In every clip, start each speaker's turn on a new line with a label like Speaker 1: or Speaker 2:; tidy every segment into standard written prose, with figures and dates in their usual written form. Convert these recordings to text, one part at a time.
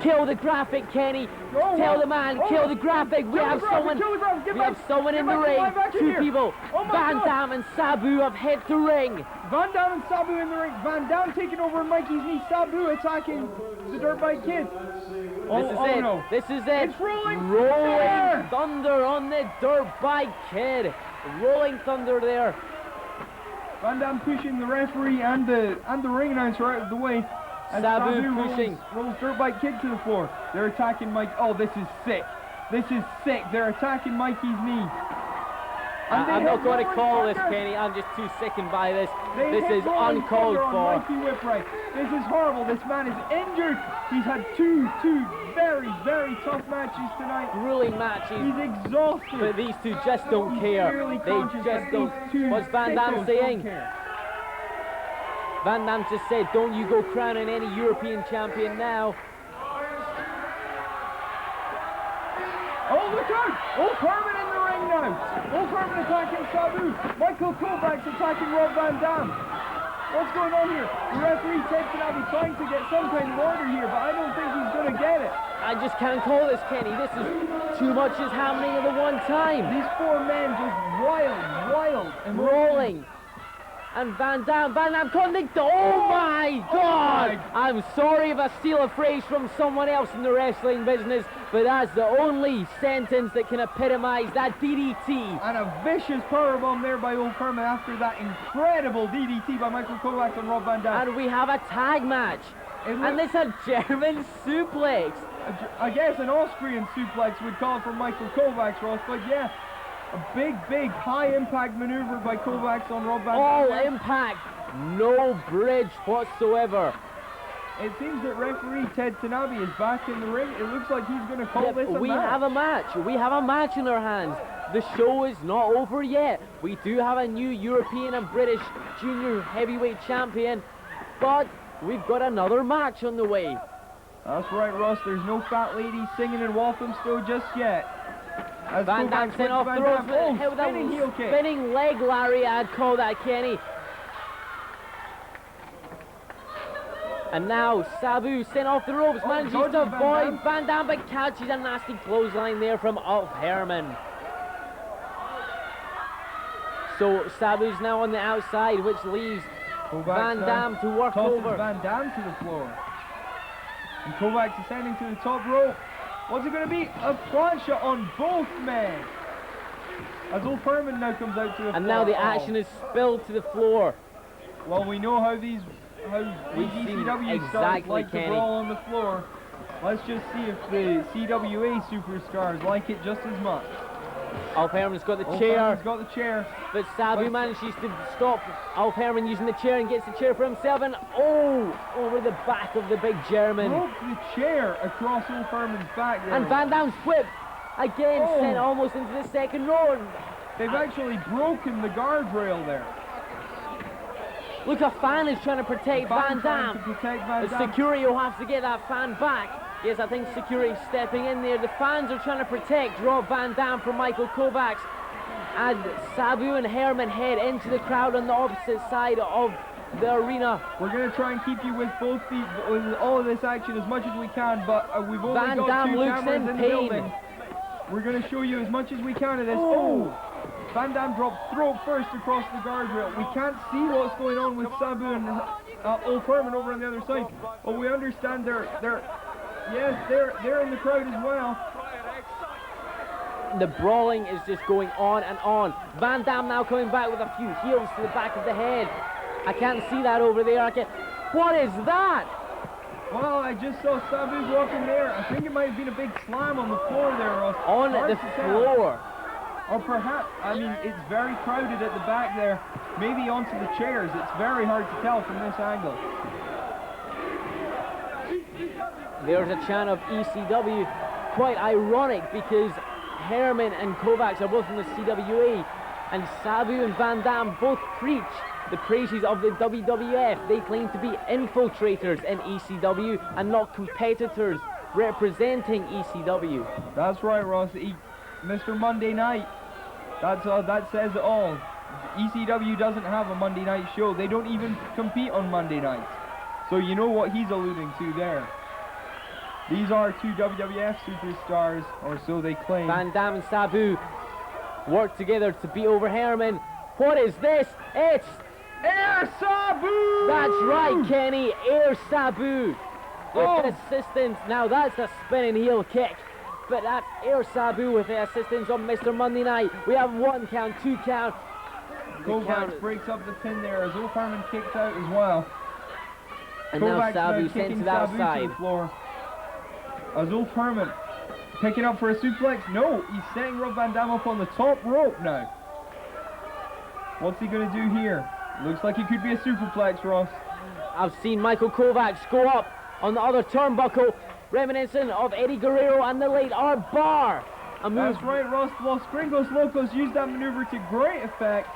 Speaker 1: Kill the graphic, Kenny. Tell the man, kill the graphic. We have someone in the ring. Two people. Van Dam and Sabu have hit the ring.
Speaker 2: Van Dam and Sabu in the ring. Van Dam taking over Mikey's knee. Sabu attacking the Dirt Bike Kid. No.
Speaker 1: This is it.
Speaker 2: It's rolling
Speaker 1: thunder on the Dirt Bike Kid. Rolling thunder there.
Speaker 2: Van Dam pushing the referee and the ring announcer out of the way. As
Speaker 1: Sabu pushing.
Speaker 2: Rolls Dirt Bike Kid to the floor. They're attacking Mike. Oh, this is sick. This is sick. They're attacking Mikey's knee.
Speaker 1: I'm not going to call this, Kenny. I'm just too sickened by this. This is uncalled for.
Speaker 2: Mikey Whipwright. This is horrible. This man is injured. He's had two very, very tough matches tonight.
Speaker 1: Grueling matches.
Speaker 2: He's exhausted.
Speaker 1: But these two just don't care. They just don't. What's Van Dam saying? Van Dam just said, don't you go crowning any European champion now.
Speaker 2: Oh, look out! Old Hermann in the ring now. Old Hermann attacking Sabu. Michael Kovac's attacking Rob Van Dam. What's going on here? The referee Ted Kanabe trying to get some kind of order here, but I don't think he's going to get it.
Speaker 1: I just can't call this, Kenny. This is too much is happening at the one time.
Speaker 2: These four men just wild, and
Speaker 1: rolling. And Van Dam convict. Oh my God! I'm sorry if I steal a phrase from someone else in the wrestling business, but that's the only sentence that can epitomize that DDT.
Speaker 2: And a vicious powerbomb there by Old Hermann after that incredible DDT by Michael Kovac and Rob Van Dam.
Speaker 1: And we have a tag match. And this a German suplex.
Speaker 2: I guess an Austrian suplex would call for Michael Kovac, Ross, but yeah. A big, high-impact maneuver by Kovacs on Rob Van Dam.
Speaker 1: All impact, no bridge whatsoever.
Speaker 2: It seems that referee Ted Tanabe is back in the ring. It looks like he's going to call this a match.
Speaker 1: We have a match. We have a match in our hands. The show is not over yet. We do have a new European and British junior heavyweight champion, but we've got another match on the way.
Speaker 2: That's right, Ross. There's no fat lady singing in Walthamstow just yet. As
Speaker 1: Van Dam sent off the ropes. Spinning leg Larry, I'd call that, Kenny. And now Sabu sent off the ropes, manages to avoid Van Dam, but catches a nasty clothesline there from Kovac Hermann. So Sabu's now on the outside, which leaves Van Dam to work over.
Speaker 2: Van Dam to the floor. And Kovac's ascending to the top rope. What's it going to be? A plancha on both men. As Old Hermann now comes out to the floor.
Speaker 1: And now the action is spilled to the floor.
Speaker 2: Well, we know how these ECW stars like to brawl on the floor. Let's just see if the CWA superstars like it just as much.
Speaker 1: Kovac Hermann's got the chair.
Speaker 2: He's got the chair.
Speaker 1: But Sabu manages to stop Kovac Hermann using the chair and gets the chair for himself, and over the back of the big German.
Speaker 2: Broke the chair across Kovac Hermann's back there.
Speaker 1: And Van Dam's whip again sent almost into the second row.
Speaker 2: They've actually broken the guardrail there.
Speaker 1: Look, a fan is trying to protect Van Dam. The security will have to get that fan back. Yes, I think security's stepping in there. The fans are trying to protect Rob Van Dam from Michael Kovacs. And Sabu and Hermann head into the crowd on the opposite side of the arena.
Speaker 2: We're going to try and keep you with with all of this action as much as we can, but we've only
Speaker 1: Van
Speaker 2: got
Speaker 1: Dam
Speaker 2: two
Speaker 1: looks
Speaker 2: cameras
Speaker 1: in
Speaker 2: in the building. We're going to show you as much as we can of this. Van Dam dropped throat first across the guardrail. We can't see what's going on with Sabu and Kovac Hermann over on the other side, but we understand they're in the crowd as well.
Speaker 1: The brawling is just going on and on. Van Dam now coming back with a few heels to the back of the head. I can't see that over there. What is that?
Speaker 2: Well, I just saw Sabu walking there. I think it might have been a big slam on the floor there, Ross.
Speaker 1: On the floor.
Speaker 2: Or perhaps, I mean, it's very crowded at the back there. Maybe onto the chairs. It's very hard to tell from this angle.
Speaker 1: There's a chant of ECW. Quite ironic because Hermann and Kovacs are both from the CWA, and Sabu and Van Dam both preach the praises of the WWF. They claim to be infiltrators in ECW and not competitors representing ECW.
Speaker 2: That's right, Ross. Mr. Monday Night. That says it all. ECW doesn't have a Monday night show. They don't even compete on Monday nights. So you know what he's alluding to there. These are two WWF superstars, or so they claim.
Speaker 1: Van Dam and Sabu work together to beat over Hermann. What is this? It's
Speaker 2: Air Sabu!
Speaker 1: That's right, Kenny. Air Sabu. With assistance. Now that's a spinning heel kick. But that's Air Sabu with the assistance of Mr. Monday Night. We have 1 count, 2 count.
Speaker 2: Kovac breaks up the pin there as Ulf Hermann kicks out as well.
Speaker 1: And now Sabu sent to the outside.
Speaker 2: To the floor. As Ulf Hermann picking up for a suplex. No, he's setting Rob Van Dam up on the top rope now. What's he going to do here? Looks like he could be a superplex, Ross.
Speaker 1: I've seen Michael Kovac go up on the other turnbuckle, reminiscent of Eddie Guerrero and the late Art Barr.
Speaker 2: That's right, Ross. Los Gringos Locos used that maneuver to great effect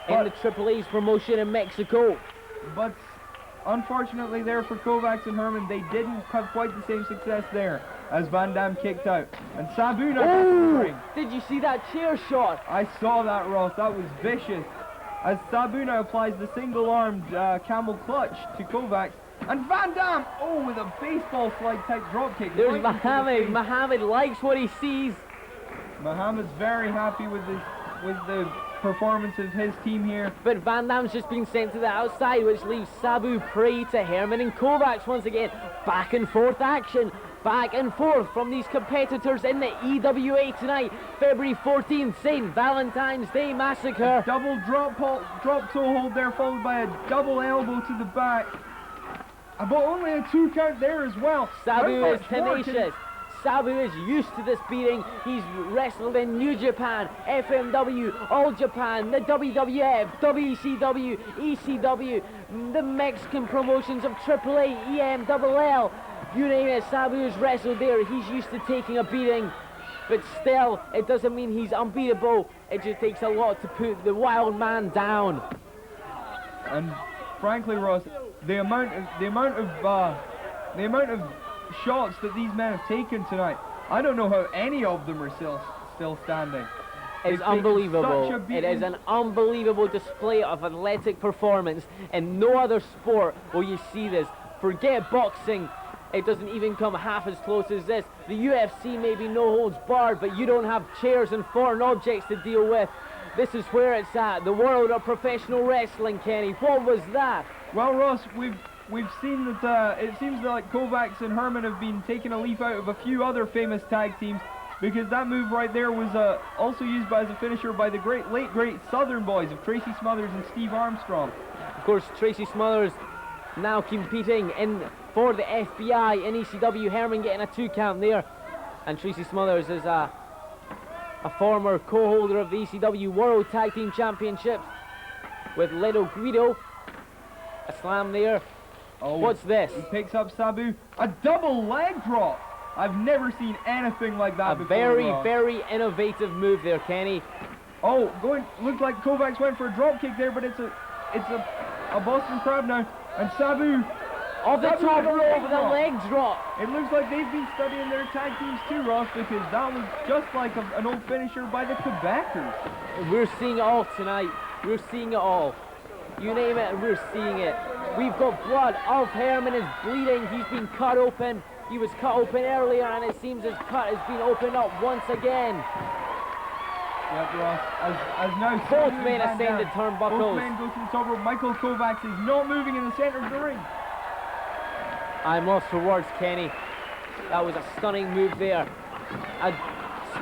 Speaker 1: in the Triple H's promotion in Mexico.
Speaker 2: But unfortunately there for Kovacs and Hermann, they didn't have quite the same success there as Van Dam kicked out. And Sabu now
Speaker 1: did you see that chair shot?
Speaker 2: I saw that, Ross. That was vicious. As Sabu now applies the single-armed camel clutch to Kovacs. And Van Dam, with a baseball slide type drop kick.
Speaker 1: There's Mohammed. Mohammed likes what he sees.
Speaker 2: Mohammed's very happy with the performance of his team here.
Speaker 1: But Van Dam's just been sent to the outside, which leaves Sabu prey to Hermann and Kovacs once again. Back and forth action. Back and forth from these competitors in the EWA tonight. February 14th, St. Valentine's Day Massacre.
Speaker 2: Double drop toe hold there, followed by a double elbow to the back. But only a 2 count there as well.
Speaker 1: Sabu is tenacious. Sabu is used to this beating. He's wrestled in New Japan, FMW, All Japan, the WWF, WCW, ECW, the Mexican promotions of AAA, EMLL. You name it, Sabu has wrestled there. He's used to taking a beating. But still, it doesn't mean he's unbeatable. It just takes a lot to put the wild man down.
Speaker 2: And frankly, Ross, the amount of shots that these men have taken tonight, I don't know how any of them are still standing.
Speaker 1: It's unbelievable. It is an unbelievable display of athletic performance. In no other sport will you see this. Forget boxing. It doesn't even come half as close as this. The UFC may be no holds barred, but you don't have chairs and foreign objects to deal with. This is where it's at. The world of professional wrestling, Kenny. What was that?
Speaker 2: Well, Ross, we've seen that it seems like Kovacs and Hermann have been taking a leaf out of a few other famous tag teams, because that move right there was also used as a finisher by the late great Southern Boys of Tracy Smothers and Steve Armstrong.
Speaker 1: Of course, Tracy Smothers now competing for the FBI in ECW. Hermann getting a 2 count there, and Tracy Smothers is a former co-holder of the ECW World Tag Team Championships with Ledo Guido. A slam there. What's this?
Speaker 2: He picks up Sabu. A double leg drop. I've never seen anything like that before.
Speaker 1: A very innovative move there, Kenny.
Speaker 2: Looks like Kovacs went for a drop kick there, but it's a Boston Crab now. And Sabu
Speaker 1: off the top rope with a leg drop.
Speaker 2: It looks like they've been studying their tag teams too, Ross, because that was just like an old finisher by the Quebecers.
Speaker 1: We're seeing it all tonight. We're seeing it all. You name it, we're seeing it. We've got blood. Ulf Hermann is bleeding. He's been cut open. He was cut open earlier, and it seems his cut has been opened up once again.
Speaker 2: Yep, Ross. As now
Speaker 1: both men ascend the turnbuckles.
Speaker 2: Both men go to the top rope. Michael Kovacs is not moving in the center of the ring.
Speaker 1: I'm lost for words, Kenny. That was a stunning move there. A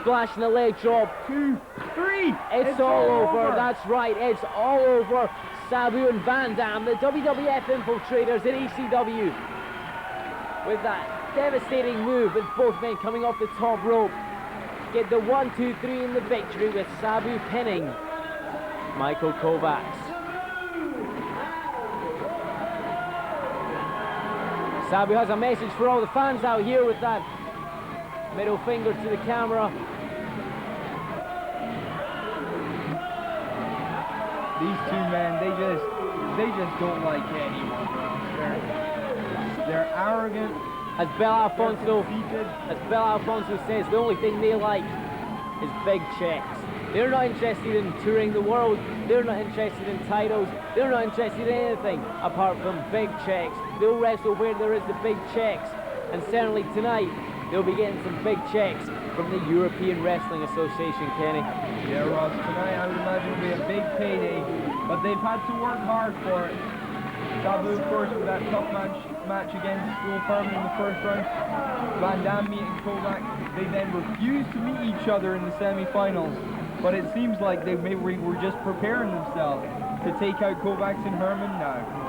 Speaker 1: splash and a leg drop. 2, 3.
Speaker 2: It's
Speaker 1: all over. That's right. It's all over. Sabu and Van Dam, the WWF infiltrators in ECW, with that devastating move, with both men coming off the top rope, get the 1, 2, 3 in the victory, with Sabu pinning Michael Kovacs. Sabu has a message for all the fans out here with that middle finger to the camera.
Speaker 2: These two men, they just don't like anyone. They're arrogant.
Speaker 1: As Bel Alfonso says, the only thing they like is big checks. They're not interested in touring the world. They're not interested in titles. They're not interested in anything apart from big checks. They'll wrestle where there is the big checks. and certainly tonight they'll be getting some big checks from the European Wrestling Association, Kenny.
Speaker 2: Yeah, Ross, tonight I would imagine will be a big payday, but they've had to work hard for it. Sabu, of course, with that tough match against Wolf Hermann in the first round. Van Dam meeting Kovac. They then refused to meet each other in the semi-finals, but it seems like they were just preparing themselves to take out Kovac and Hermann now.